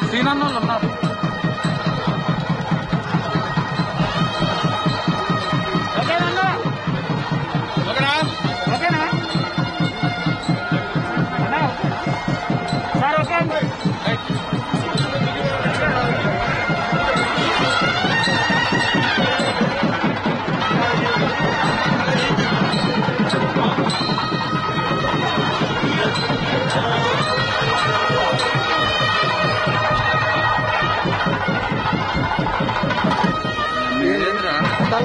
సీనన్నోళ్ళు ఉన్నారు. ఓకేనా? Sir okay అండి.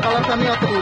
కలర్స్ అన్నీ వస్తాయి.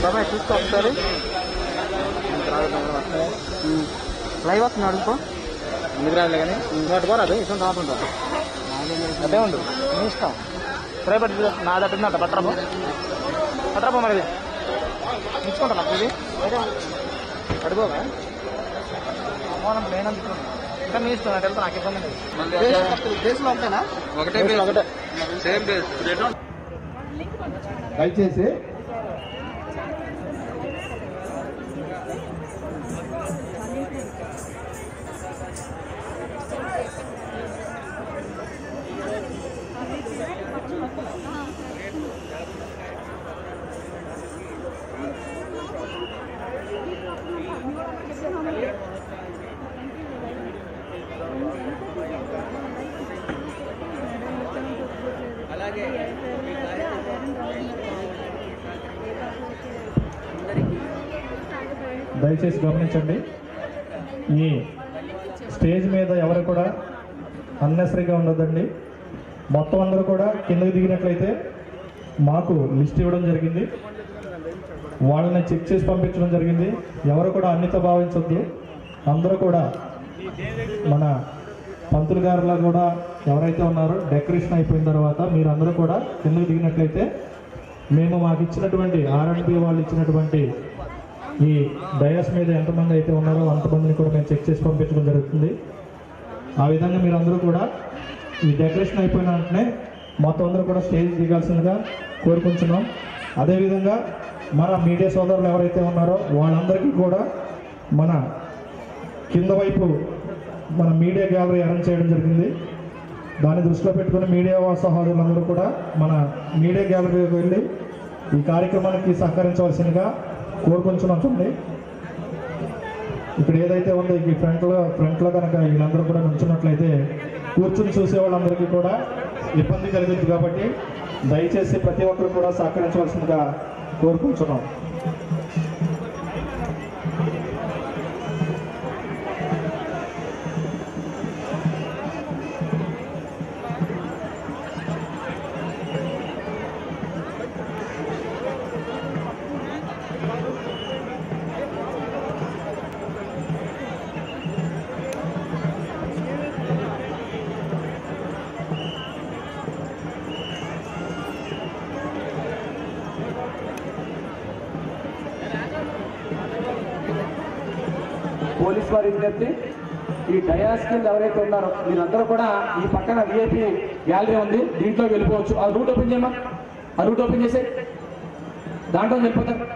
బాబాయ్ చూసుకో ఒకసారి లైవ్ వస్తుంది అడుగుకో ఎందుకు రాలే కానీ ఇంకోటి పోరాదు ఇష్టం రాకుంటారు అదే ఉండు నీ ఇష్టం ప్రైవేట్ నా దగ్గర పట్టరాపో మరి ఇచ్చుకుంటా నాకు ఇది అదే అడుగోగా అమౌనం నేను అందుకున్నాను ఇంకా మీ ఇష్టం నాకు వెళ్తా నాకు ఇబ్బంది లేదు బేస్లో ఒకటేనా ఒకటే సేమ్ బేస్ దయచేసి దయచేసి గమనించండి, ఈ స్టేజ్ మీద ఎవరు కూడా అన్నెసరీగా ఉండదండి. మొత్తం అందరూ కూడా కిందకి దిగినట్లయితే మాకు లిస్ట్ ఇవ్వడం జరిగింది, వాళ్ళని చెక్ చేసి పంపించడం జరిగింది. ఎవరు కూడా అన్నితో భావించొద్దు. అందరూ కూడా మన పంతులు గారిలా కూడా ఎవరైతే ఉన్నారో డెకరేషన్ అయిపోయిన తర్వాత మీరు అందరూ కూడా కిందకి దిగినట్లయితే మేము మాకు ఇచ్చినటువంటి R&B వాళ్ళు ఇచ్చినటువంటి ఈ డయాస్ మీద ఎంతమంది అయితే ఉన్నారో అంతమందిని కూడా మేము చెక్ చేసి పంపించడం జరుగుతుంది. ఆ విధంగా మీరందరూ కూడా ఈ డెకరేషన్ అయిపోయిన వెంటనే మొత్తం అందరూ కూడా స్టేజ్ దిగాల్సిందిగా కోరుకుంటున్నాం. అదేవిధంగా మన మీడియా సోదరులు ఎవరైతే ఉన్నారో వాళ్ళందరికీ కూడా మన కింద వైపు మన మీడియా గ్యాలరీ అరేంజ్ చేయడం జరిగింది. దాన్ని దృష్టిలో పెట్టుకుని మీడియా సహోదరులందరూ కూడా మన మీడియా గ్యాలరీకి వెళ్ళి ఈ కార్యక్రమానికి సహకరించవలసిందిగా కోరుకుంటున్నాం. చూడండి, ఇక్కడ ఏదైతే ఉందో ఈ ఫ్రంట్లో కనుక వీళ్ళందరూ కూడా నుంచున్నట్లయితే కూర్చుని చూసే వాళ్ళందరికీ కూడా ఇబ్బంది కలుగుతుంది. కాబట్టి దయచేసి ప్రతి ఒక్కరు కూడా సహకరించవలసిందిగా కోరుకుంటున్నాం. పోలీస్ వారి విజ్ఞప్తి, ఈ డయాస్ కింద ఎవరైతే ఉన్నారో మీరందరూ కూడా ఈ పక్కన విఐపి గ్యాలరీ ఉంది, దీంట్లో వెళ్ళిపోవచ్చు. ఆ రూట్ ఓపెన్ చేయమా, ఆ రూట్ ఓపెన్ చేసే దాంట్లో వెళ్ళిపోతారు.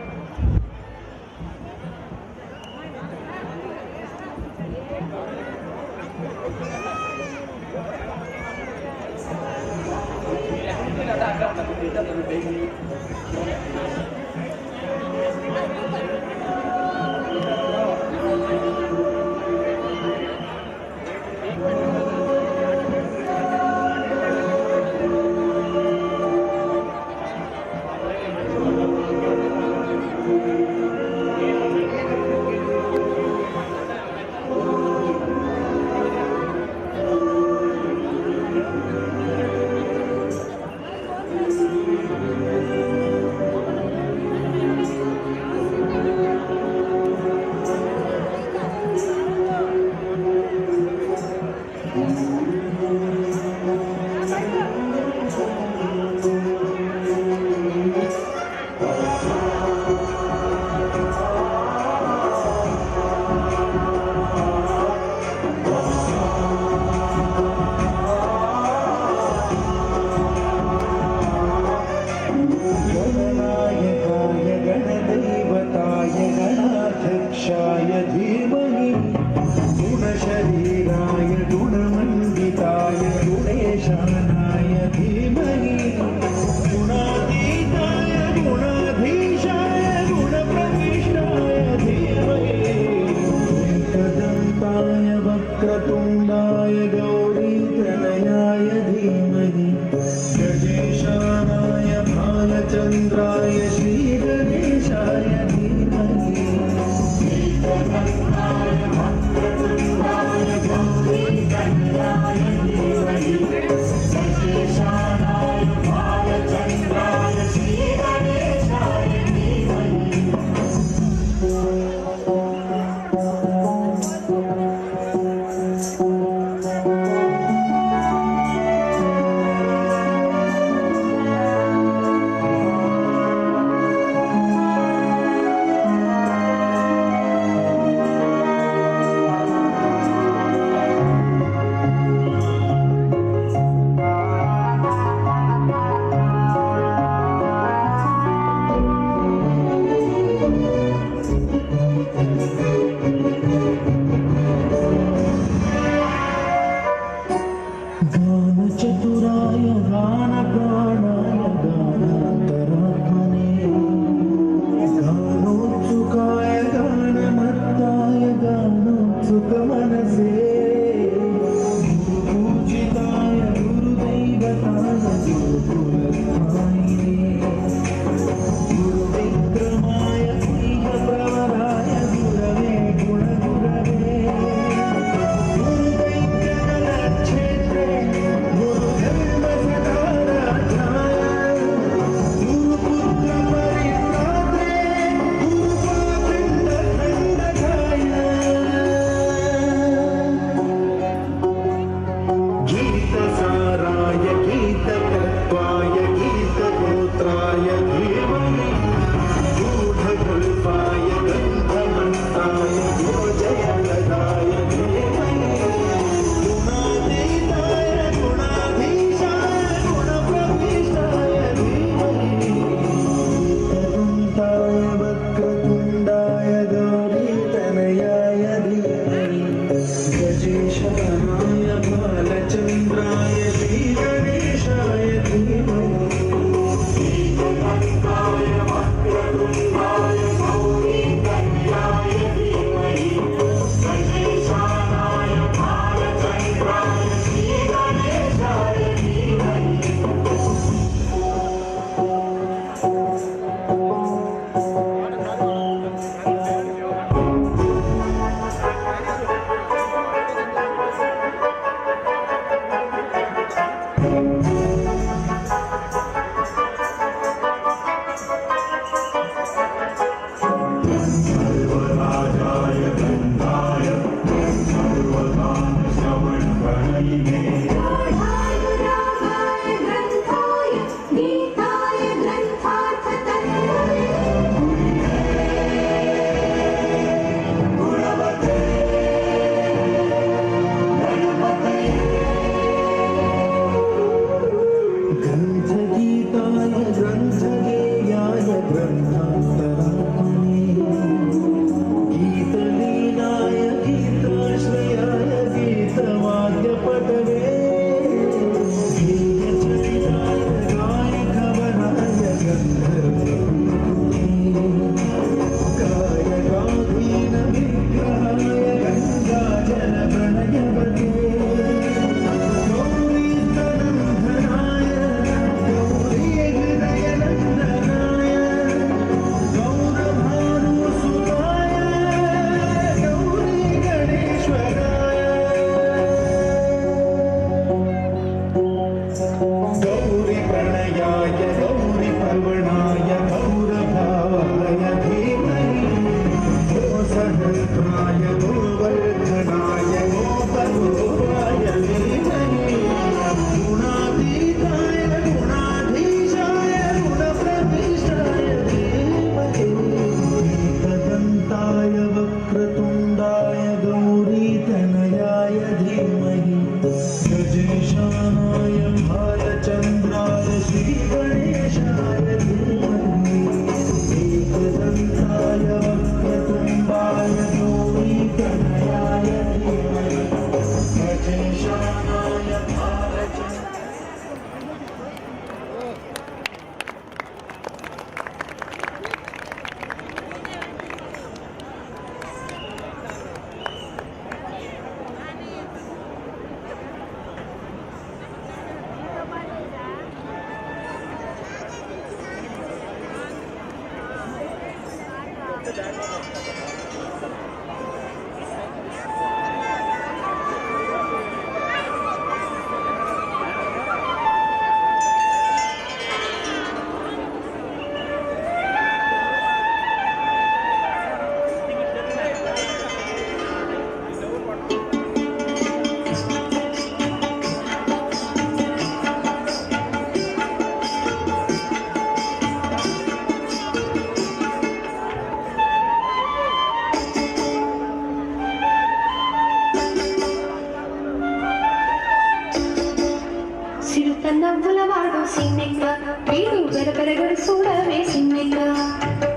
సిరుతన్నవ్వులవాడు సిన్నెక్క వీడు వెరపెరగడు చూడవే సిన్నెక్క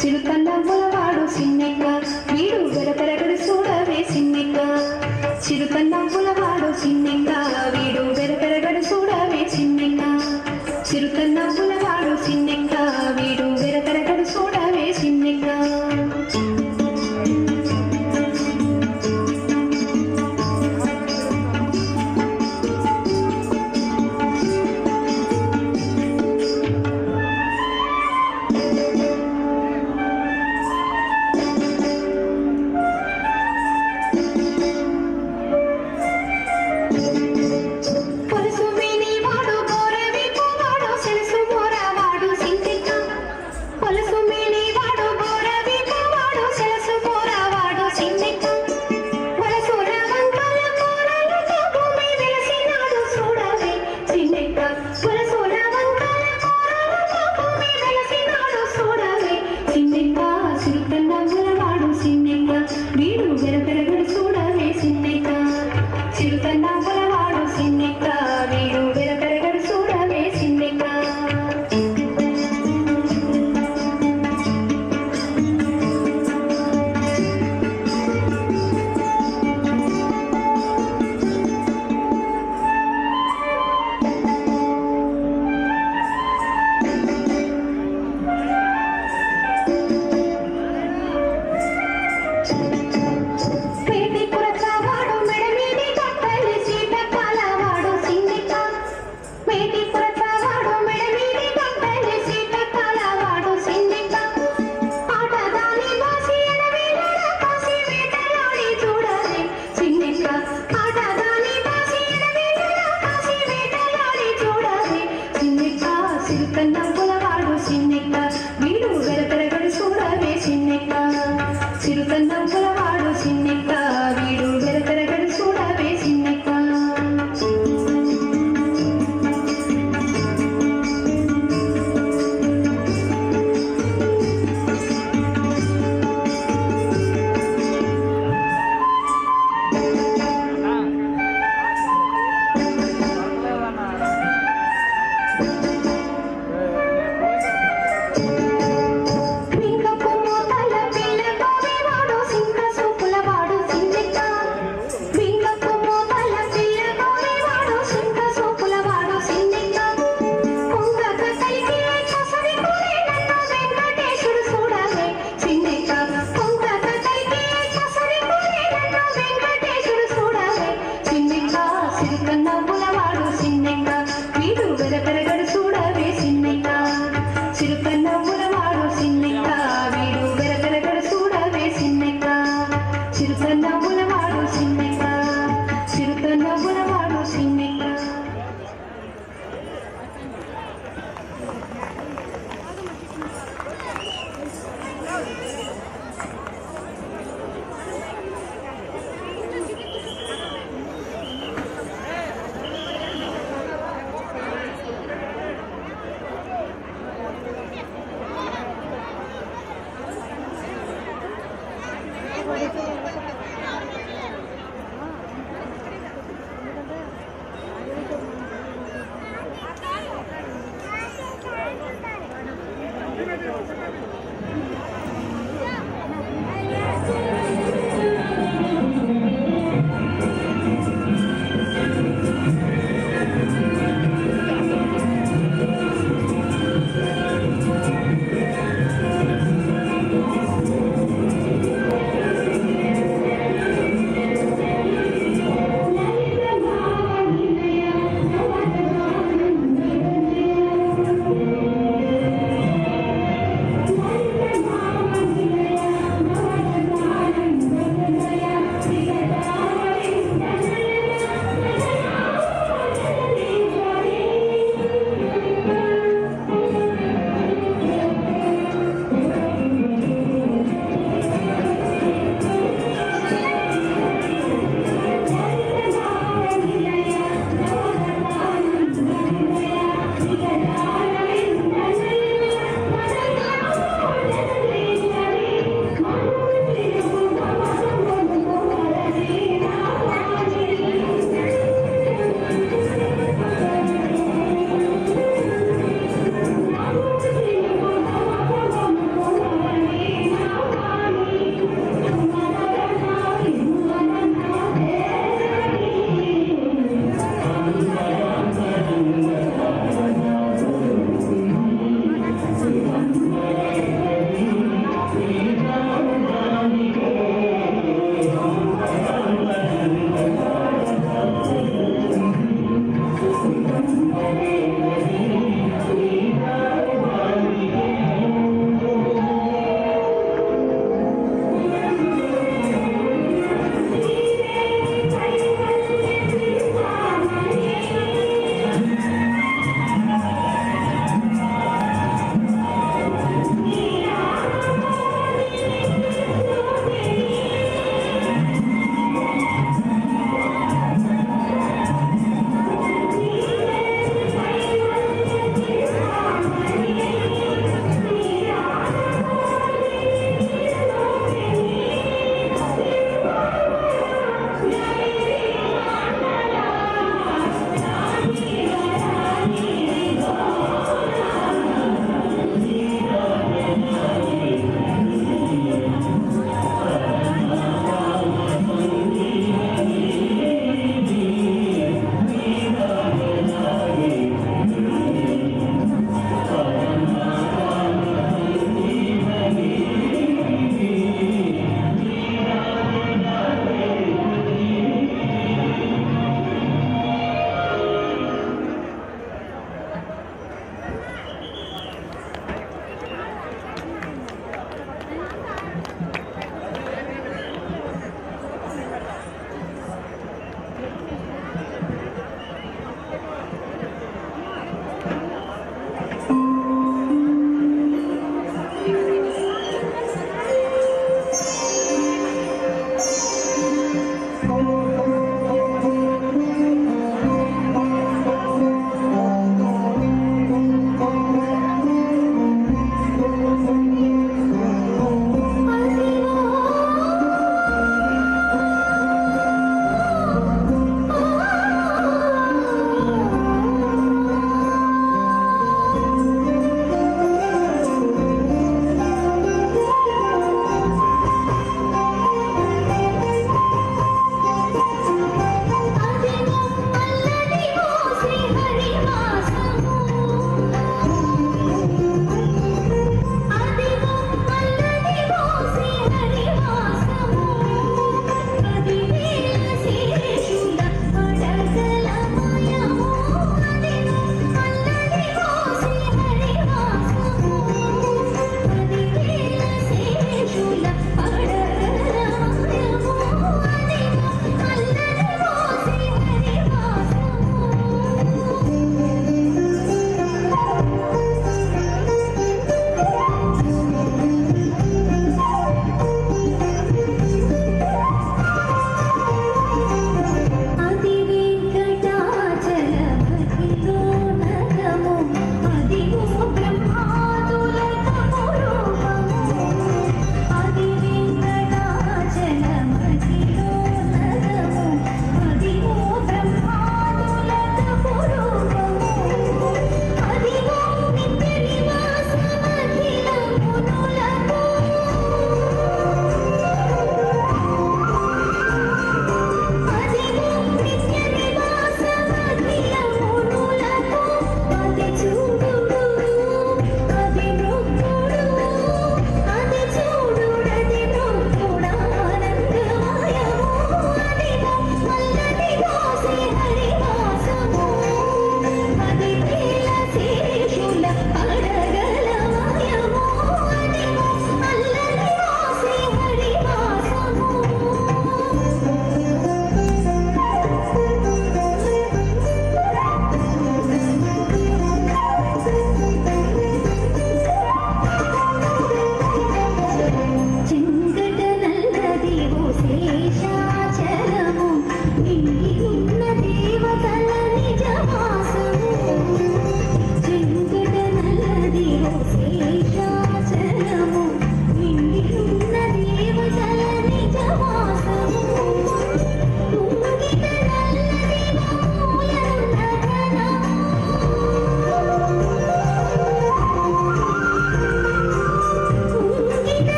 సిరుతన్నవ్వులవాడు సిన్నెక్క వీడు వెరపెరగడు చూడవే సిన్నెక్క సిరుతన్నవ్వులవాడు సిన్నెక్క వీడు వెరపెరగడు చూడవే సిన్నెక్క సిరుతన్నవ్వులవాడు సిన్నెక్క వీడు వెరపెరగడు చూడవే సిన్నెక్క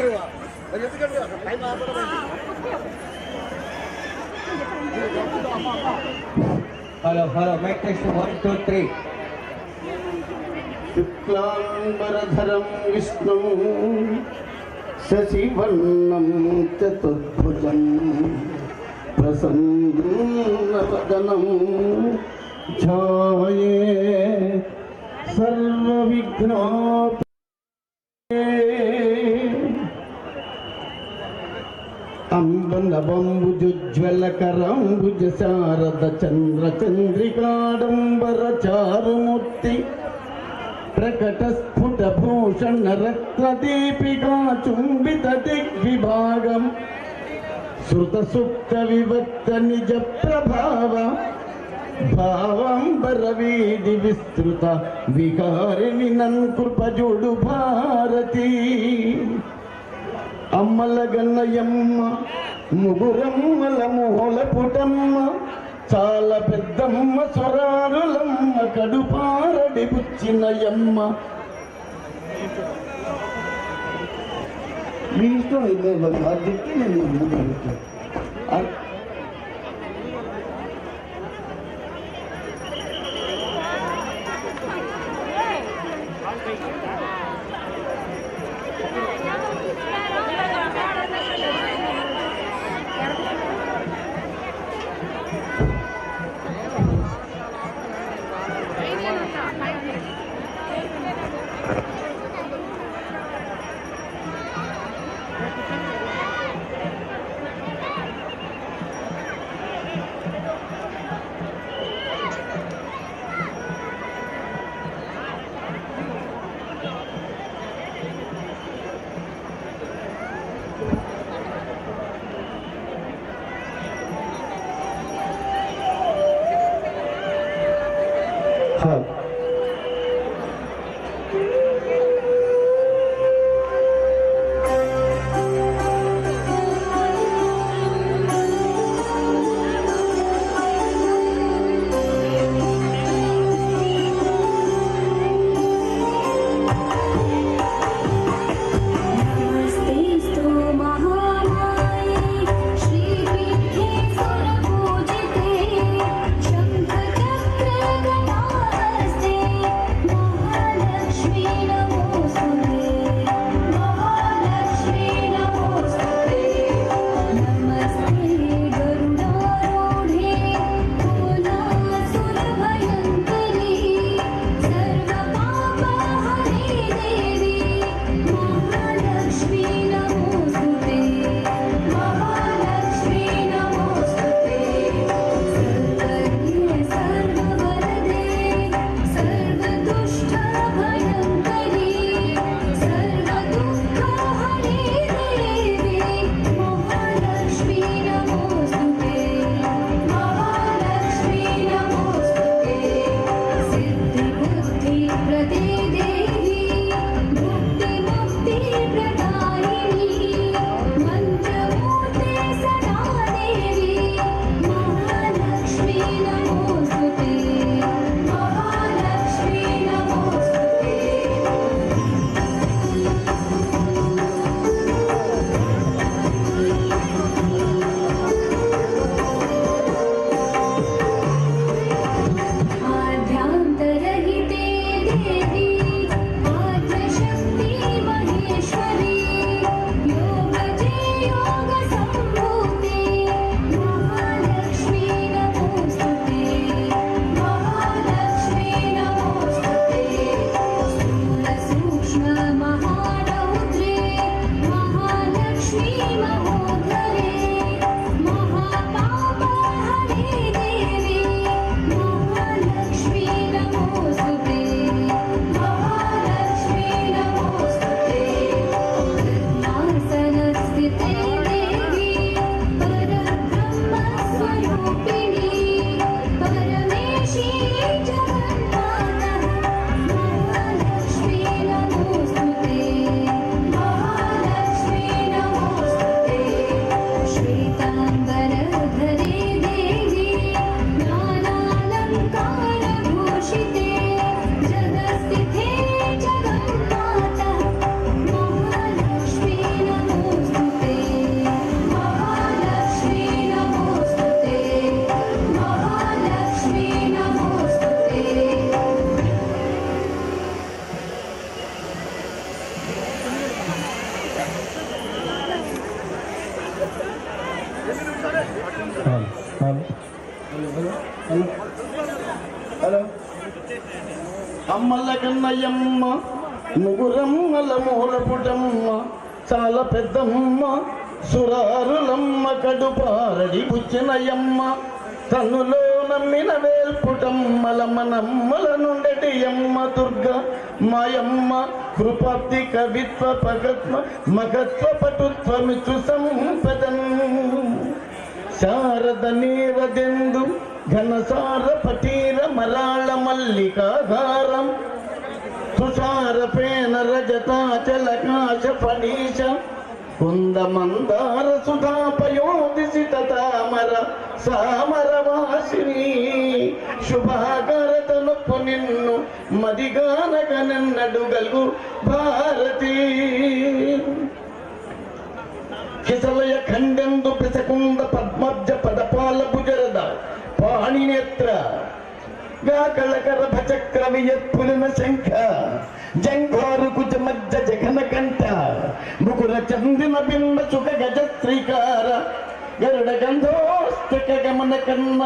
హలో మైక్ టెస్ట్ 1 2 3 శుక్లాంబరధరం విష్ణు శశివర్ణం చతుర్భుజం ప్రసన్నవదనం ఛాయే సర్వవిఘ్నో అంబనవంబుజుజ్వలకరంబుజ శారద చంద్ర చంద్రికాడంబర చారుమూర్తి ప్రకట స్ఫుట భూషణ రత్న దీపికా చుంబిత దిగ్విభాగం శృత సుప్త వివక్త నిజ ప్రభావ భావంబర వీధి విస్తృత వికారిణి నృపజుడు భారతి అమ్మల గన్నయమ్మ ముగురమ్మల మూల పుటమ్మ చాలా పెద్దమ్మ స్వరారులమ్మ కడుపారడి బుచ్చినయమ్మ మీ ఇష్టం అది నేను అమ్మల కన్నయ్యమ్మ ముగురమ్మల మూలపుటమ్మ చాలా పెద్దమ్మ సురారులమ్మ కడుపారడి బుచ్చినయమ్మ తన్నులో నమ్మిన వేల్పుటమ్మల మనమ్మల నుండటి అమ్మ దుర్గ మాయమ్మ కృపాప్తి కవిత్వ పగత్వ మగత్వ పటుత్వ మిత్రు సంపదం శారద నీరదెందు ఘనసార పటీర మరాళ మల్లికాధారం తుషార పేన రజతాచలకాశ ఫణీశ కుంద మందార సుధాపయోదిసిత తామర సామర వాసిని శుభాకరత నొప్పు నిన్ను మదిగానగనన్నడు గల్గు భారతి కిసలయ ఖండందు పిసకుంద పద్మబ్జ పదపాల భుజరద పాణినేత్ర గాకళకర భచక్ర వియత్పులిన శంఖ జంఘారు కుజ మజ్జ జఘన కంఠ ముకుర చందిన బింబ సుఖ గజ శ్రీకార గరుడ గంధోస్తక గమన కన్న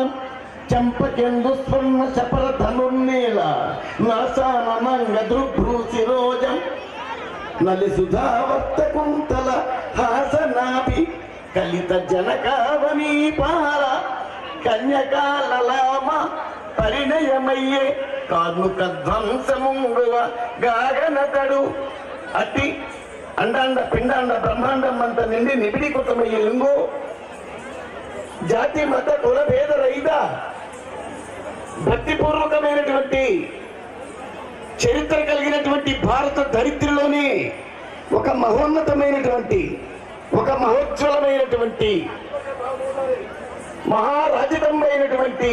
చంపకెందు స్వర్ణ శపర ధనుర్నీల నాసాన మంగ దృభ్రూ శిరోజం నలి సుధావర్త కుంతల హాసనాభి కలిత జనకావనీ పాల కన్యకాలలామ పరిణయమయ్యే కార్ముక ధ్వంసముంగువ గాగనతడు అట్టి అండాండ పిండాండ బ్రహ్మాండం అంత నిండి నిబిడీకృతమయ్యే లింగు జాతి మత కుల భేద రహిత భక్తిపూర్వకమైనటువంటి చరిత్ర కలిగినటువంటి భారత ధరిత్రిలోని ఒక మహోన్నతమైనటువంటి ఒక మహోజ్వలమైనటువంటి మహారాజతంమైనటువంటి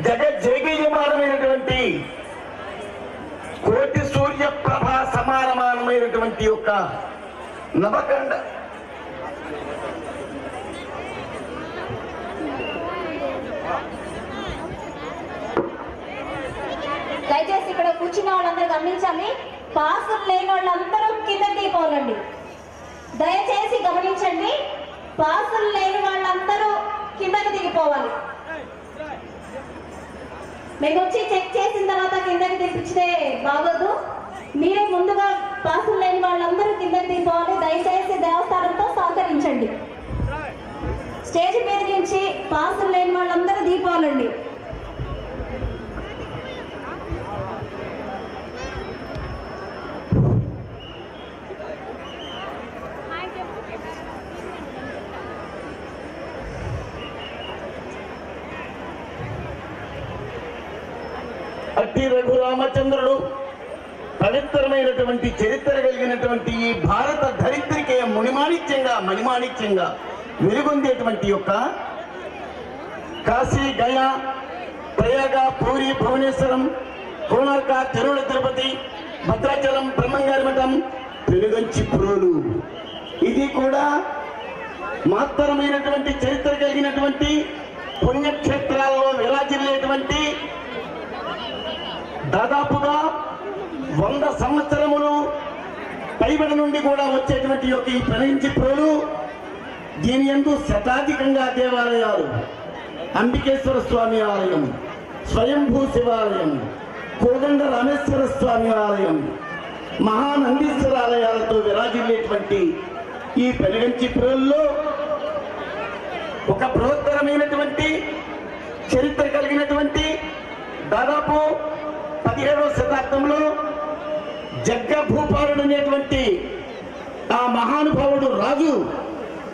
జగజ్జేగీయమానమైనటువంటి కోటి సూర్య ప్రభా సమానమైనటువంటి యొక్క నవకండ దయచేసి ఇక్కడ కూర్చున్న వాళ్ళందరూ గమనించాలి. పాసులు లేని వాళ్ళందరూ కింద దిగిపోవాలండి. దయచేసి గమనించండి, పాసులు లేని వాళ్ళందరూ కిందకి దిగిపోవాలి. మేము వచ్చి చెక్ చేసిన తర్వాత కిందకి దింపిస్తే బాగోదు. మీరే ముందుగా పాసులు లేని వాళ్ళందరూ కిందకి దిగిపోవాలి. దయచేసి దేవస్థానంతో సహకరించండి. స్టేజ్ మీద నుంచి పాసులు లేని వాళ్ళందరూ దిగిపోవాలండి. అట్టి రఘురామచంద్రుడు పవిత్రమైనటువంటి చరిత్ర కలిగినటువంటి ఈ భారత ధరిత్రికే మణిమాణిక్యంగా వెలుగొందేటువంటి యొక్క కాశీ, గయా, ప్రయాగ, పూరి, భువనేశ్వరం, కోణార్క, తిరుమల తిరుపతి, భద్రాచలం, బ్రహ్మంగారి మఠం, పెనుగంచి ప్రోలు, ఇది కూడా మహత్తరమైనటువంటి చరిత్ర కలిగినటువంటి పుణ్యక్షేత్రాల్లో విరాజిల్లేటువంటి దాదాపుగా 100 సంవత్సరములు పైబడి నుండి కూడా వచ్చేటువంటి యొక్క ఈ పెనుగంచి ప్రోలు, దీని యందు శతాధికంగా దేవాలయాలు, అంబికేశ్వర స్వామి ఆలయం, స్వయంభూ శివాలయం, కోదండ రామేశ్వర స్వామి ఆలయం, మహానందీశ్వర ఆలయాలతో విరాజిల్లేటువంటి ఈ పెనుగంచి ప్రోల్లో ఒక బృహత్తరమైనటువంటి చరిత్ర కలిగినటువంటి దాదాపు 17వ శతాబ్దంలో జగ్గ భూపాలుడు అనేటువంటి ఆ మహానుభావుడు రాజు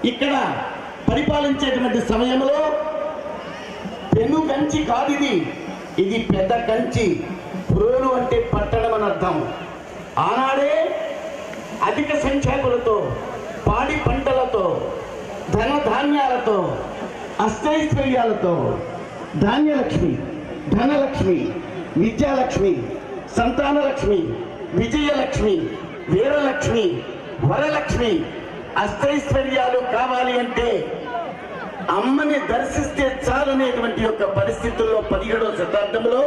ఇక్కడ పరిపాలించేటువంటి సమయంలో పెను కంచి కాదు ఇది పెద్ద కంచి. ప్రోలు అంటే పట్టణం అని అర్థం. ఆనాడే అధిక సంఖ్యాకులతో, పాడి పంటలతో, ధనధాన్యాలతో, అష్టైశ్వర్యాలతో ధాన్యలక్ష్మి, ధనలక్ష్మి, విద్యాలక్ష్మి, సంతానలక్ష్మి, విజయలక్ష్మి, వీరలక్ష్మి, వరలక్ష్మి, అష్టైశ్వర్యాలు కావాలి అంటే అమ్మని దర్శిస్తే చాలనేటువంటి యొక్క పరిస్థితుల్లో 17వ శతాబ్దంలో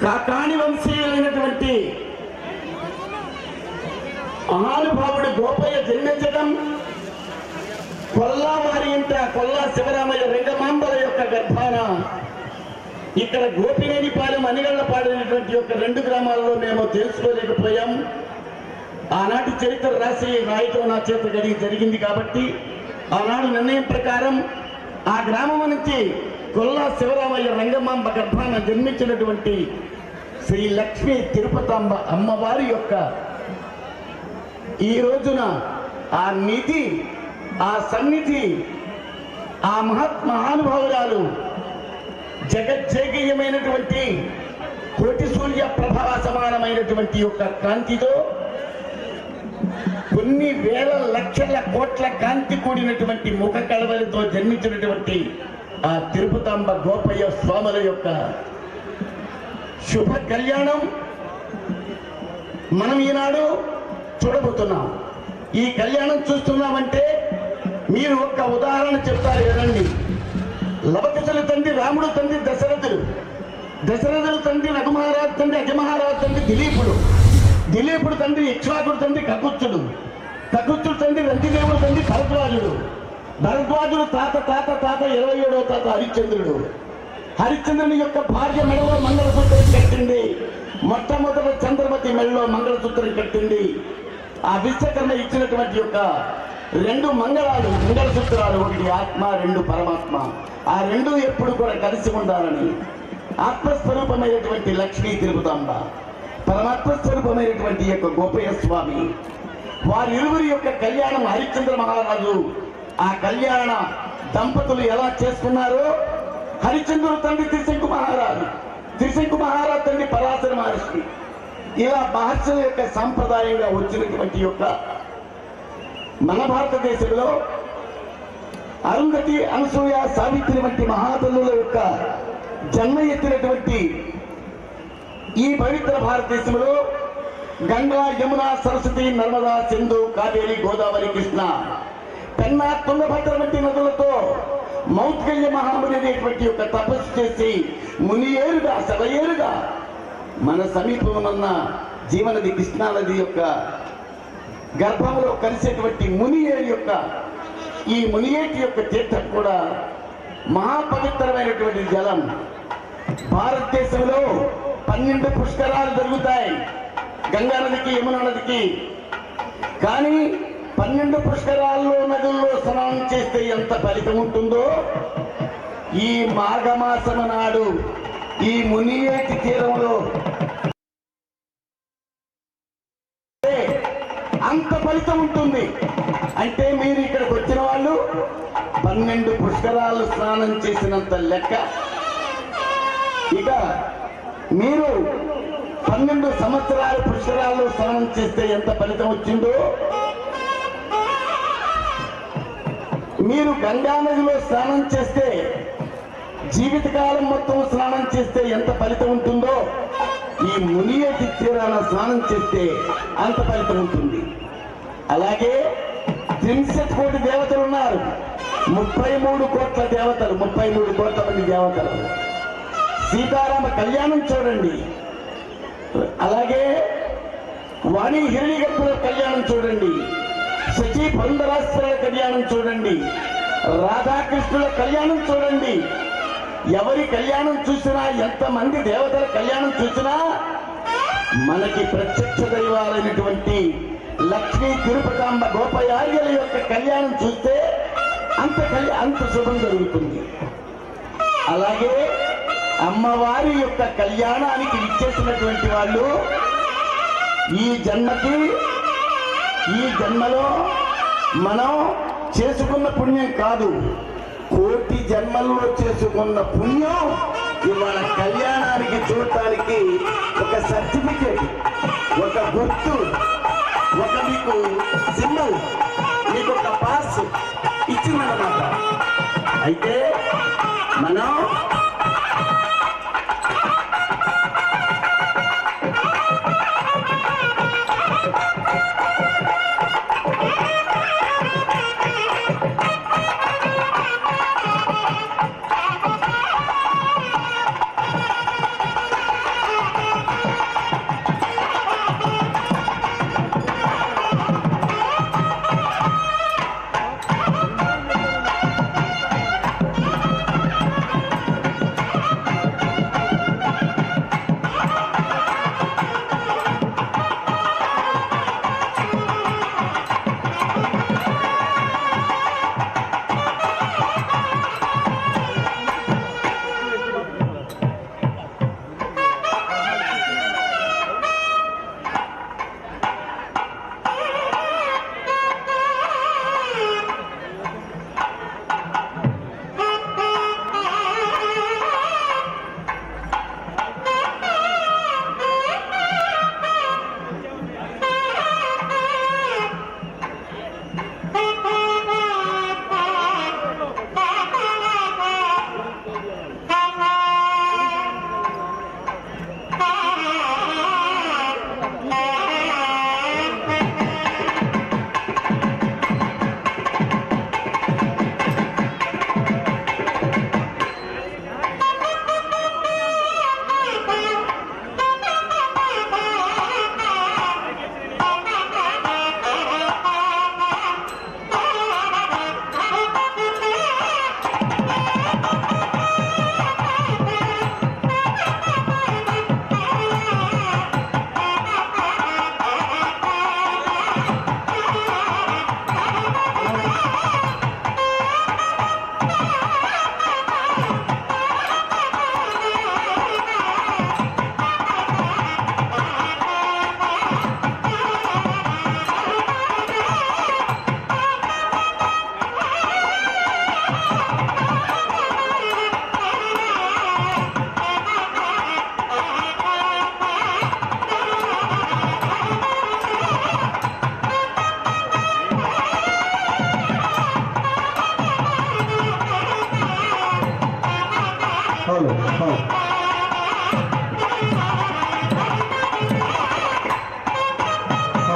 కాకాణి వంశీయులైనటువంటి మహానుభావుడు గోపయ్య జన్మించడం, కొల్లావారి ఇంట కొల్లా శివరామయ్య రంగమాంబల యొక్క గర్భాన ఇక్కడ గోపినేనిపాలెం అనిగళ్లపాడు ఉన్నటువంటి యొక్క 2 గ్రామాలలో మేము తెలుసుకోలేకపోయాం. ఆనాటి చరిత్ర రాయటం నా చేత జరిగింది కాబట్టి ఆనాడు నిర్ణయం ప్రకారం ఆ గ్రామం నుంచి కొల్లా శివరామయ్య రంగమాంబ గర్భాన జన్మించినటువంటి శ్రీ లక్ష్మీ తిరుపతాంబ అమ్మవారి యొక్క ఈ రోజున ఆ నిధి, ఆ సన్నిధి, ఆ మహానుభావురాలు జగజ్జేగీయమైనటువంటి కోటి సూర్య ప్రభా సమానమైనటువంటి యొక్క కాంతితో కొన్ని వేల లక్షల కోట్ల కాంతి కూడినటువంటి ముఖ కళవలతో జన్మించినటువంటి ఆ తిరుపతాంబ గోపయ్య స్వాముల యొక్క శుభ కళ్యాణం మనం ఈనాడు చూడబోతున్నాం. ఈ కళ్యాణం చూస్తున్నామంటే మీరు ఒక్క ఉదాహరణ చెప్తారు కదండి. లవకుశుల తండ్రి రాముడు తండ్రి దశరథుడు తండ్రి రఘుమహారాజు తండ్రి అజమహారాజు తండ్రి దిలీపుడు తండ్రి ఇక్ష్వాకుడు తండ్రి కకుత్సుడు తండ్రి రంతిదేవుడు తండ్రి భరద్వాజుడు తాత 27వ తాత హరిశ్చంద్రుని యొక్క భార్య మెడలో మంగళసూత్రం కట్టింది. మొట్టమొదట చంద్రమతి మెడలో మంగళసూత్రం కట్టింది. ఆ విశ్వకర్మ ఇచ్చినటువంటి యొక్క 2 మంగళసూత్రాలు, ఒకటి ఆత్మ, 2 పరమాత్మ. ఆ 2 ఎప్పుడు కూడా కలిసి ఉండాలని ఆత్మస్వరూపమైనటువంటి లక్ష్మీ తిరుపతాంబ, పరమాత్మ స్వరూపమైనటువంటి యొక్క గోపయ్య స్వామి, వారిరువురి యొక్క కళ్యాణం హరిశ్చంద్ర మహారాజు ఆ కళ్యాణ దంపతులు ఎలా చేసుకున్నారో, హరిశ్చంద్రుడు తండ్రి త్రిశంకు మహారాజు తండ్రి పరాశర మహర్షి, ఇలా మహర్షుల యొక్క సాంప్రదాయంగా వచ్చినటువంటి యొక్క మన భారతదేశంలో అరుంధతి, అనసూయ, సావిత్రి వంటి మహాతల్లుల యొక్క జన్మ ఎత్తినటువంటి ఈ పవిత్ర భారతదేశంలో గంగా, యమున, సరస్వతి, నర్మదా, సింధు, కావేరి, గోదావరి, కృష్ణ, పెన్నా, తుంగభద్ర వంటి నదులతో మౌద్గల్య మహాముని అనేటువంటి యొక్క తపస్సు చేసి మునియేరుగా, సెలయేరుగా మన సమీపమున్న జీవనది కృష్ణానది యొక్క గర్భంలో కలిసేటువంటి మునియేరు యొక్క ఈ మునియేటి యొక్క తీర్థం కూడా మహాపవిత్రమైనటువంటి జలం. భారతదేశంలో 12 పుష్కరాలు జరుగుతాయి గంగా నదికి, యమునా నదికి. కానీ 12 పుష్కరాల్లో నదుల్లో స్నానం చేస్తే ఎంత ఫలితం ఉంటుందో, ఈ మాఘమాసమ నాడు ఈ మునియేటి తీరంలో అంత ఫలితం ఉంటుంది. అంటే మీరు ఇక్కడికి వచ్చిన వాళ్ళు 12 పుష్కరాలు స్నానం చేసినంత లెక్క. ఇక మీరు 12 సంవత్సరాల పుష్కరాలు స్నానం చేస్తే ఎంత ఫలితం వచ్చిందో, మీరు గంగా నదిలో స్నానం చేస్తే, జీవితకాలం మొత్తం స్నానం చేస్తే ఎంత ఫలితం ఉంటుందో, ఈ మునియేటి తీరాన స్నానం చేస్తే అంత ఫలితం ఉంటుంది. అలాగే 30 కోటి దేవతలు ఉన్నారు, 33 కోట్ల దేవతలు, 33 కోట్ల మంది దేవతలు. సీతారామ కళ్యాణం చూడండి, అలాగే వాణి హిరణ్యగర్భుల కళ్యాణం చూడండి, శచి పురంధరాసురుల కళ్యాణం చూడండి, రాధాకృష్ణుల కళ్యాణం చూడండి. ఎవరి కళ్యాణం చూసినా, ఎంతమంది దేవతల కళ్యాణం చూసినా మనకి ప్రత్యక్ష దైవాలైనటువంటి లక్ష్మీ తిరుపతాంబ గోపయార్యుల యొక్క కళ్యాణం చూస్తే అంత శుభం జరుగుతుంది. అలాగే అమ్మవారి యొక్క కళ్యాణానికి ఇచ్చేసినటువంటి వాళ్ళు ఈ జన్మలో మనం చేసుకున్న పుణ్యం కాదు, కోటి జన్మల్లో చేసుకున్న పుణ్యం ఇవాళ కళ్యాణానికి చూడటానికి ఒక సర్టిఫికేట్, ఒక గుర్తు, ఒక మీకు సింబల్, మీకు ఒక పాస్ ఇచ్చిందన్నమాట. అయితే మనం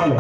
చాలు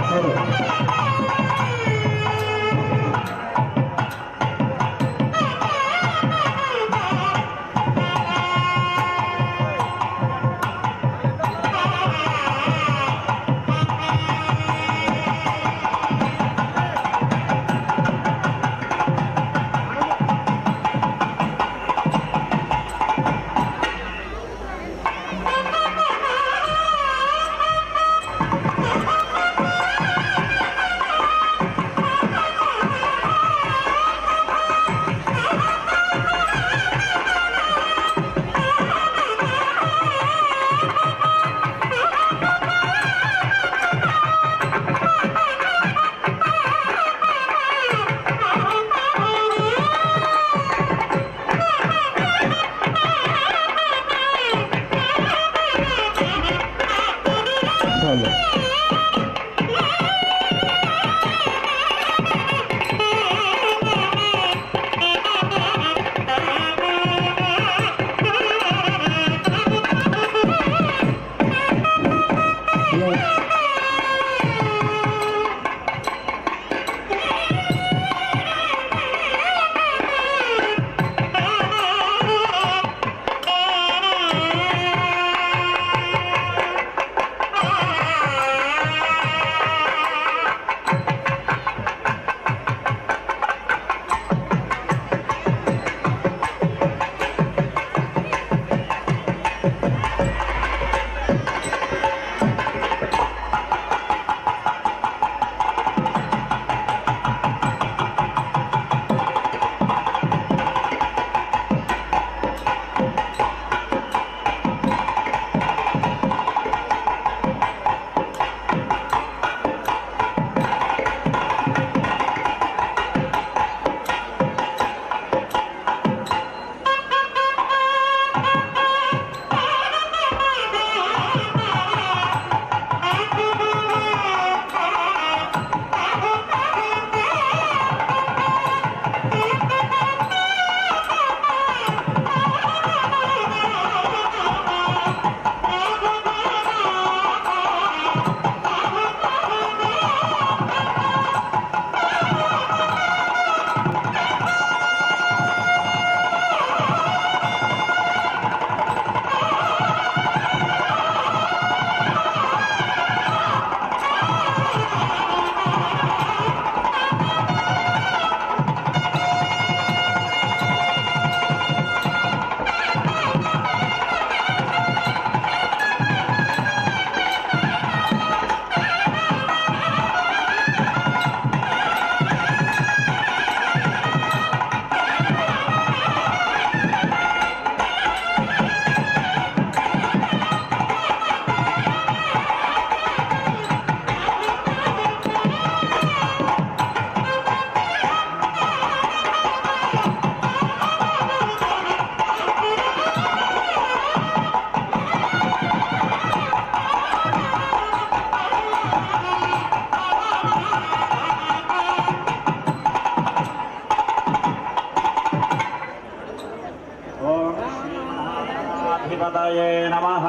धिपतये नमः।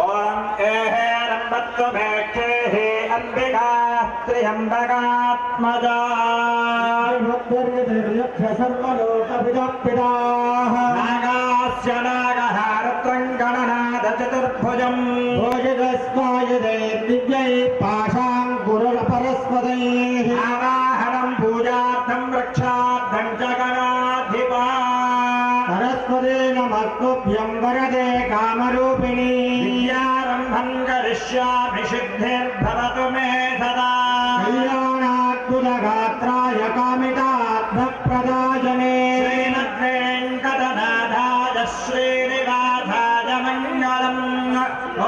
ओम एहेरम्बत्वमेक्षेः अंबिका त्र्यम्बकात्मजा नागास्य नागहारत्रं गणनाद चतुर्भुजम् भोजगस्माय दिव्यै पाशाङ्कुरपरस्पदैः आवाहनं पूजार्थं रक्षार्थं च गणाधिपा सरस्वती नमस्तुभ्यं वरदे कामरूपिणी विद्यारम्भं करिष्यामि सिद्धिर्भवतु मे सदा कल्याणाद्भुतगात्राय कामितार्थप्रदायने श्रीमद्वेङ्कटनाथाय श्रीनिवासाय मङ्गलम्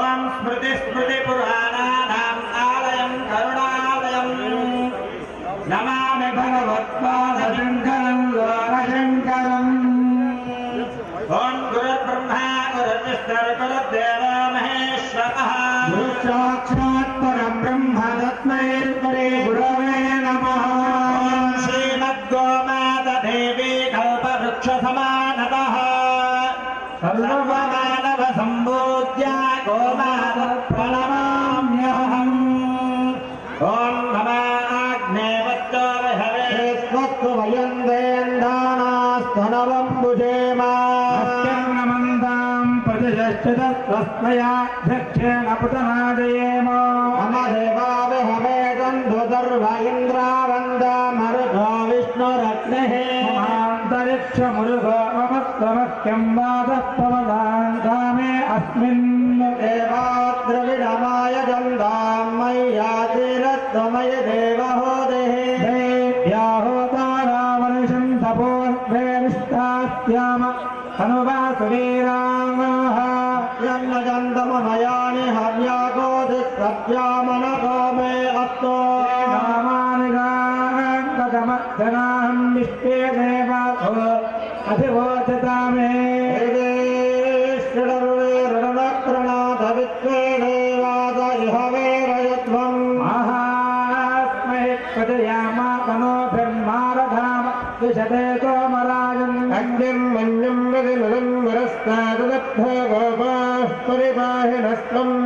ॐ स्मृतिस्मृतिपुराणानाम् आलयं करुणालयम् नमामि भगवत्पादशङ्करं लोकशङ्करम् ओम गुरुर्ब्रह्मा गुरुर्विष्णुर्गुरुर्देवो महेश्वरः गुरुसाक्षात् परं ब्रह्म तस्मै गुरवे नमः। ओम श्रीमद्गोमातदेवी कल्पवृक्षसमानतः सर्वमानवसम्पूज्य गोमातः प्रणमाम्यहम्। ఓం నమాగ్నేవచ్చో విహవే స్వస్తు వయందేందానాస్తనవంబుజేమామంతాం ప్రతిష్ఠితస్వస్మయాధ్యక్షేణ పుతనాదయేమ మమ దేవా విహవే గంధుదర్వ ఇంద్రావందమరుగో విష్ణురగ్నిః మమాంతరిక్షమురుగో మమస్వమఖ్యం వాదః పవదాంకామే అస్మిన్ దేవాద్రవిడమాయ గంధాం మయ్యాతిరత్వమయ దేవహోదేః దేవ్యాహోతారామనిషం తపోర్వేష్టాస్యామ అనువాసువీరామః యన్నగంధమయాని హవ్యాగోది సత్యామనగో మే అత్తో నామానిగాంగమజనాహం విష్ణే దేవాతో అధివోచతామే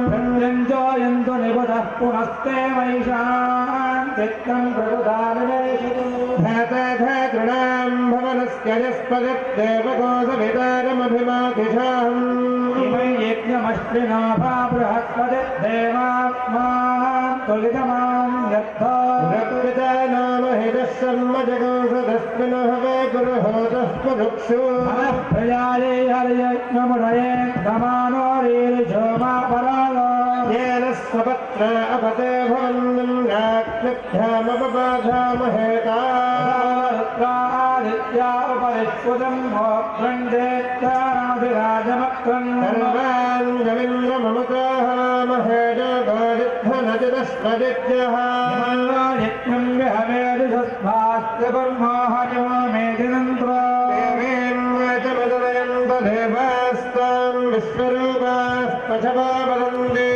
పరిపాహినస్త్రంజోయంతు నిబుధః పునస్తే వైశాన్ చిత్రం ప్రబుధావినేషితృణాం భవనస్య యస్పదదేవకోసవితారమభిమాతిషాహం ఇమై యజ్ఞమశ్వినో భా బృహస్పతిర్దేవాత్మాన్ తులితమాం యత్థా నామహితశర్మ జగోసదస్మినః వే గురుహోతః పురుక్షు ప్రజాయే హరియజ్ఞముడయే సమానో రీరిషోమా పరాలో येन स्वपत्र अपते भवन्नं राक्षभ्यामपबाधामहेतादित्या उपरिष्पुतं मोक्षञ्जेत्यानाभिराजमक्रन् सर्वान् रवीन्द्रममुताहामहे जगोदिद्धनजदस्पदित्यः यज्ञं विहवेदिषस्भास्य ब्रह्मोहनो मेदिनन्त्र देवीं वचमदयन्तदेवास्तां विश्वरूपाः पशवा वदन्ति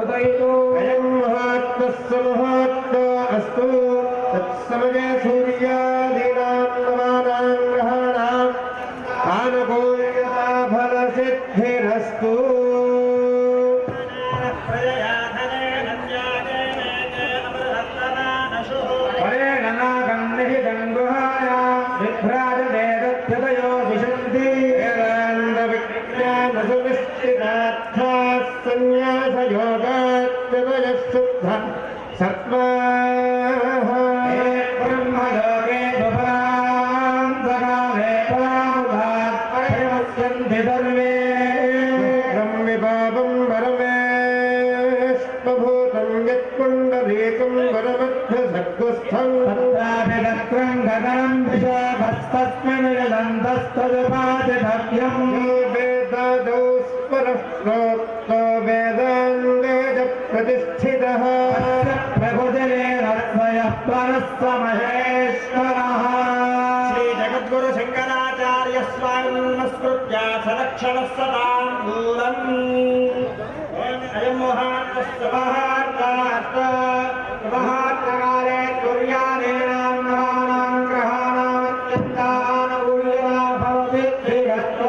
अयं महात्मस्य मुहूर्तो अस्तु तत्समये सूर्यादीनां नवानां ग्रहाणाम् आनुकूल्यता फलसिद्धिरस्तु विभ्राजवेदत्यतयो विशन्ति सन्न्यासयोगात्यतयः शुद्ध सत्त्वाः ब्रह्मलोके स्वपरान्तकाले परामुधात्परिमस्यन्ति सर्वे ब्रह्मिपापं परमेष्पभूतं यत्पुण्डरीकं वरमध्यसद्गुस्थं तत्राभिदक्रं गगनं विशाभस्तस्मिन् यदन्तस्तदुपातिभव्यं वेददौ स्परः वेदाङ्गेज प्रतिष्ठितः प्रभुतिरेरद्वयः परः महेश्वरः श्रीजगद्गुरु शङ्कराचार्य स्वामिं नमस्कृत्य सलक्षणः सदां दूरम् अयं महात्मस्तवहार्ताकाले कुर्यादेनां नवानां ग्रहाणाम् अत्यन्तानुकूल्यता भवति श्रीरस्तो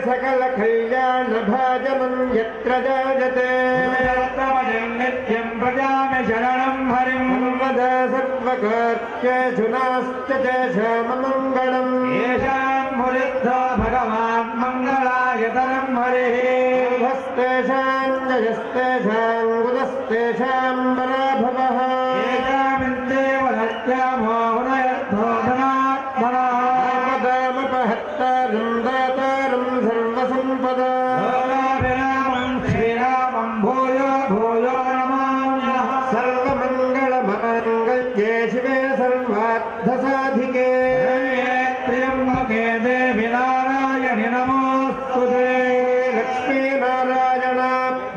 सकल कल्याण भाजनं यत्र जायते नित्यं प्रजामि शरणं हरिं वद सर्वकार्येषु नास्ति च श्याममङ्गलम् येषां मुनिद्धो भगवान् मङ्गलायतनं हरिः हस्तेषां जयस्तेषां गुणस्तेषां पराभवः येषामिन्देवदत्यामो हुनयद्धोधनात्मनः पदामपहत्तारं दातारं सर्वसम्पदा श्रीरामं भूयो भूयो नमाम्यः सर्वमङ्गलमय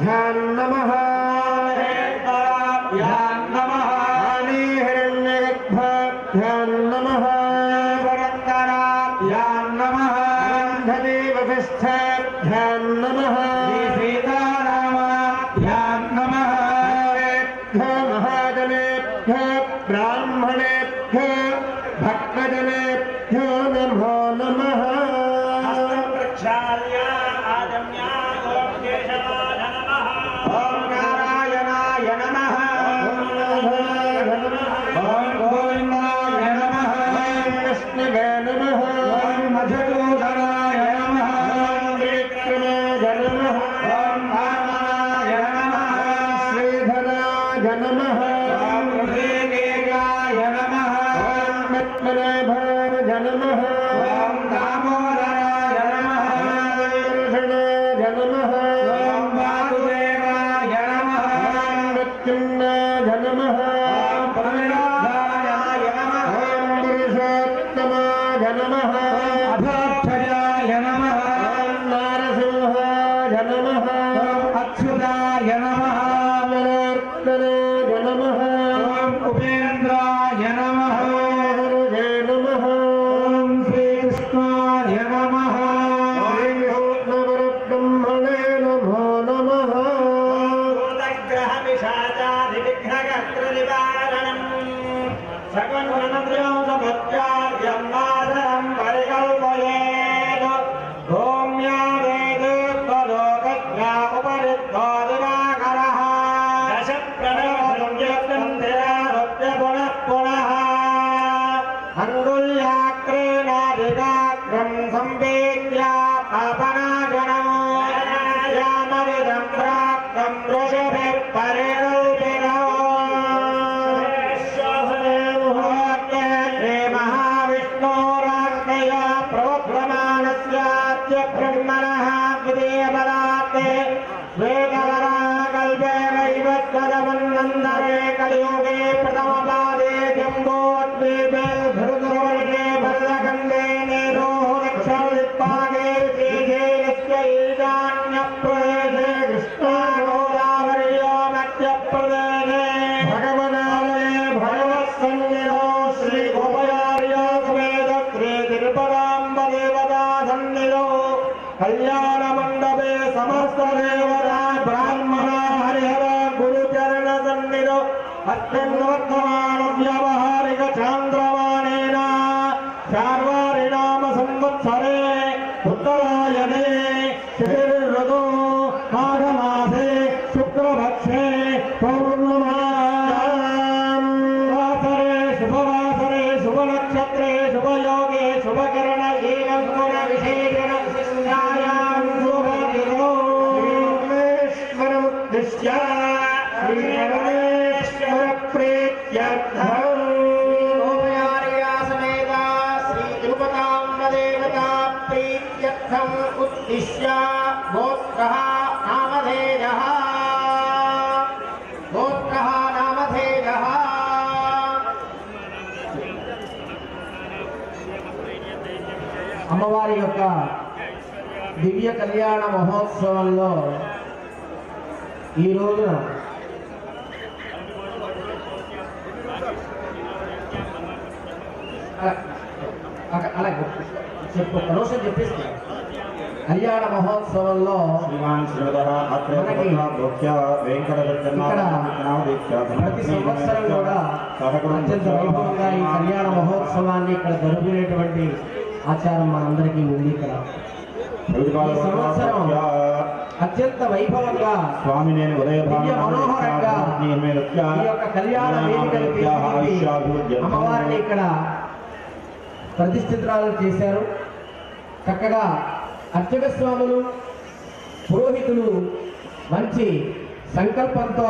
नमः हिरण्यगर्भाभ्यां नमः वसिष्ठाभ्यां नमः सीतारामाभ्यां नमः महाजनेभ्यः ब्राह्मणेभ्यः भक्तजनेभ्यो नमो नमः ॐ नारायणाय नमः ॐ गोविन्दाय नमः ॐ विष्णवे नमः ॐ मधुसूदनाय नमः ॐ विक्रमाय नमः ॐ वामनाय नमः श्रीधराय नमः ॐ ऋषिकेशाय नमः ॐ पद्मनाभाय नमः ॐ दामोदराय नमः ॐ कृष्णाय नमः ॐ वासुदेवाय नमः ॐ मृत्युञ्जयाय नमः ॐ प्रमिलाय नमः ॐ पुरुषोत्तमाय नमः ॐ अभक्षयाय नमः ॐ नारसिंहाय नमः ॐ अच्युताय नमः वरार्तनाय नमः ॐ उपेन्द्राय नमः हरये नमः ॐ श्रीकृष्णाय नमः श्रीविष्णुपरब्रह्मणे नमो नमः अंगुल्याग्रेणाधिकाग्रं संवेद्या पापनाशनमो यामविदं प्राप्तं ऋषभिः परिकल्पितो श्री महाविष्णोराज्ञया प्रवक्ष्यमाणस्याद्य ब्रह्मणः द्वितीयपदार्थे वेदवराकल्पे वैवस्वतमन्वन्तरे कलियुगे प्रथमपादे जम्बोद्वीपे भृगुवर्गे भरतखण्डे नेरोः दक्षिणदिक्पागे श्रीशैलस्य ईशान्यप्रदेशे कृष्णागोदावर्यो मध्यप्रदेशे भगवदालये भगवत्सन्निधौ श्रीगोपयार्यो समेत श्रीतिरुपराम्बदेवता सन्निधौ कल्याणमण्डपे समस्तदेवता ब्राह्मणा हरिहर गुरुचरणसन्निधौ अत्यन्तवर्तमानव्यावहारिक चान्द्रमानेन चार्वारिणाम संवत्सरे उत्तरायणे शिशिरऋतौ माघमासे शुक्रपक्षे पौर्णमायां वासरे शुभवासरे शुभनक्षत्रे शुभयोगे शुभकरणहीनं गुणविशेषण विशिष्टायां शुभतिथौ श्रीरमेश्वरमुद्दिश्य श्रीरमेश्वरप्रीत्यर्थं गोपयार्या समेता श्रीतिरुपताम्बदेवता प्रीत्यर्थम् उद्दिश्य गोत्रः नामधेयः అమ్మవారి యొక్క దివ్య కళ్యాణ మహోత్సవంలో ఈ రోజున అలాగే చెప్పు రోజు చెప్పేసి కళ్యాణ మహోత్సవంలో ప్రతి సంవత్సరం కూడా అత్యంత వైభవంగా ఈ కళ్యాణ మహోత్సవాన్ని ఇక్కడ జరుపుకునేటువంటి ఆచారం మనందరికీ ఉంది. ఇక్కడ ఈ సంవత్సరం అత్యంత వైభవంగా స్వామి నేను మనోహరంగా ఈ యొక్క కళ్యాణ వేదికను అమ్మవారిని ఇక్కడ ప్రతిష్ఠితురాలు చేశారు. చక్కగా అర్చక స్వాములు పురోహితులు మంచి సంకల్పంతో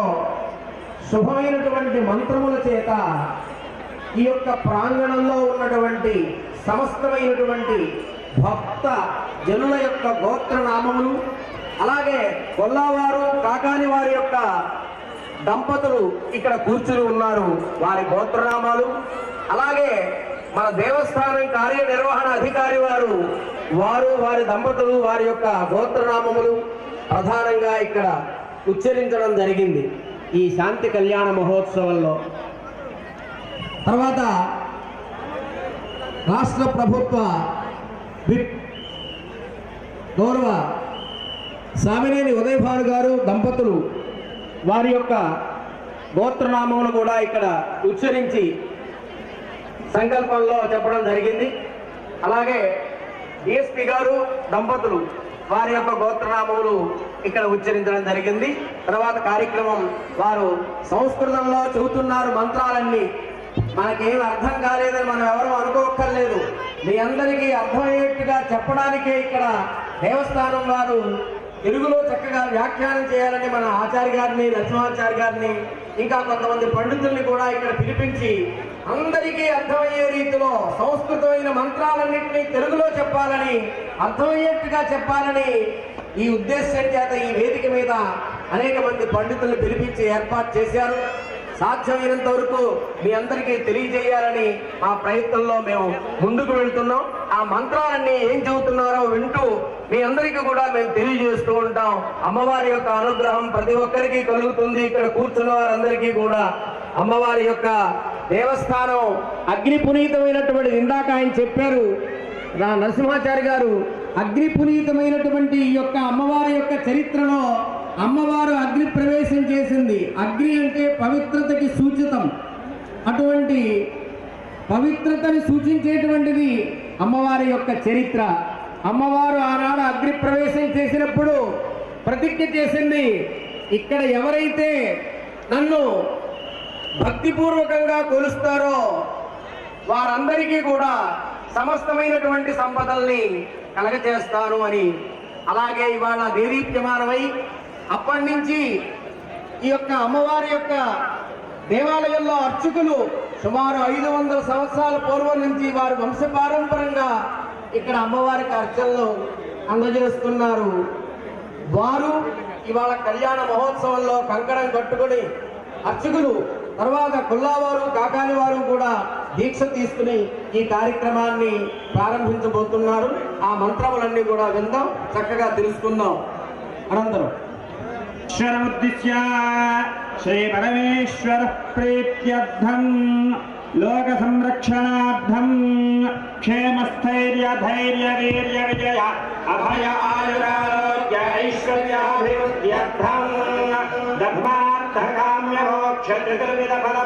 శుభమైనటువంటి మంత్రముల చేత ఈ యొక్క ప్రాంగణంలో ఉన్నటువంటి సమస్తమైనటువంటి భక్త జనుల యొక్క గోత్రనామములు, అలాగే కొల్లావారు కాకాని వారి యొక్క దంపతులు ఇక్కడ కూర్చుని ఉన్నారు, వారి గోత్రనామాలు, అలాగే మన దేవస్థానం కార్యనిర్వహణ అధికారి వారు వారి దంపతులు వారి యొక్క గోత్రనామములు ప్రధానంగా ఇక్కడ ఉచ్చరించడం జరిగింది ఈ శాంతి కళ్యాణ మహోత్సవంలో. తర్వాత రాష్ట్ర ప్రభుత్వ విప్ గౌరవ సామినేని ఉదయభాను గారు దంపతులు వారి యొక్క గోత్రనామములు కూడా ఇక్కడ ఉచ్చరించి సంకల్పంలో చెప్పడం జరిగింది. అలాగే డిఎస్పి గారు దంపతులు వారి యొక్క గోత్రనామములు ఇక్కడ ఉచ్చరించడం జరిగింది. తర్వాత కార్యక్రమం వారు సంస్కృతంలో చెబుతున్నారు మంత్రాలన్నీ. మనకేం అర్థం కాలేదని మనం ఎవరూ అనుకోక్కర్లేదు. మీ అందరికీ అర్థమయ్యేట్టుగా చెప్పడానికే ఇక్కడ దేవస్థానం వారు తెలుగులో చక్కగా వ్యాఖ్యానం చేయాలని మన ఆచార్య గారిని, నరసింహాచార్య గారిని, ఇంకా కొంతమంది పండితుల్ని కూడా ఇక్కడ పిలిపించి అందరికీ అర్థమయ్యే రీతిలో సంస్కృతమైన మంత్రాలన్నింటినీ తెలుగులో చెప్పాలని, అర్థమయ్యేట్టుగా చెప్పాలని ఈ ఉద్దేశం చేత ఈ వేదిక మీద అనేక మంది పండితుల్ని పిలిపించి ఏర్పాటు చేశారు. సాధ్యమైనంత వరకు మీ అందరికీ తెలియజేయాలని మా ప్రయత్నంలో మేము ముందుకు వెళ్తున్నాం. ఆ మంత్రాలన్నీ ఏం చెబుతున్నారో వింటూ మీ అందరికీ కూడా మేము తెలియజేస్తూ ఉంటాం. అమ్మవారి యొక్క అనుగ్రహం ప్రతి ఒక్కరికి కలుగుతుంది. ఇక్కడ కూర్చున్న వారందరికీ కూడా అమ్మవారి యొక్క దేవస్థానం అగ్ని పునీతమైనటువంటి, ఇందాక ఆయన చెప్పారు నా నరసింహాచారి గారు, అగ్ని పునీతమైనటువంటి ఈ యొక్క అమ్మవారి యొక్క చరిత్రలో అమ్మవారు అగ్ని ప్రవేశం చేసింది. అగ్ని అంటే పవిత్రతకి సూచితం. అటువంటి పవిత్రతని సూచించేటువంటిది అమ్మవారి యొక్క చరిత్ర. అమ్మవారు ఆనాడు అగ్ని ప్రవేశం చేసినప్పుడు ప్రతిజ్ఞ చేసింది, ఇక్కడ ఎవరైతే నన్ను భక్తిపూర్వకంగా కొలుస్తారో వారందరికీ కూడా సమస్తమైనటువంటి సంపదల్ని కలగచేస్తాను అని. అలాగే ఇవాళ దేదీప్యమానమై అప్పటి నుంచి ఈ యొక్క అమ్మవారి యొక్క దేవాలయంలో అర్చకులు సుమారు 500 సంవత్సరాల పూర్వం నుంచి వారు వంశపారంపరంగా ఇక్కడ అమ్మవారికి అర్చనలు అందజేస్తున్నారు. వారు ఇవాళ కళ్యాణ మహోత్సవంలో కంకణం కట్టుకొని అర్చకులు, తర్వాత కుల్లావారు, కాకాని వారు కూడా దీక్ష తీసుకుని ఈ కార్యక్రమాన్ని ప్రారంభించబోతున్నారు. ఆ మంత్రములన్నీ కూడా విందాం, చక్కగా తెలుసుకుందాం. అనంతరం ఈశ్వరముద్దిశ్య శ్రీ పరమేశ్వర ప్రీత్యర్థం లోక సంరక్షణార్థం క్షేమస్థైర్య ధైర్య వీర్య విజయ అభయ ఆయురారోగ్య ఐశ్వర్యాభివృద్ధ్యర్థం ధర్మార్థ కామ్య మోక్ష చతుర్విధ ఫల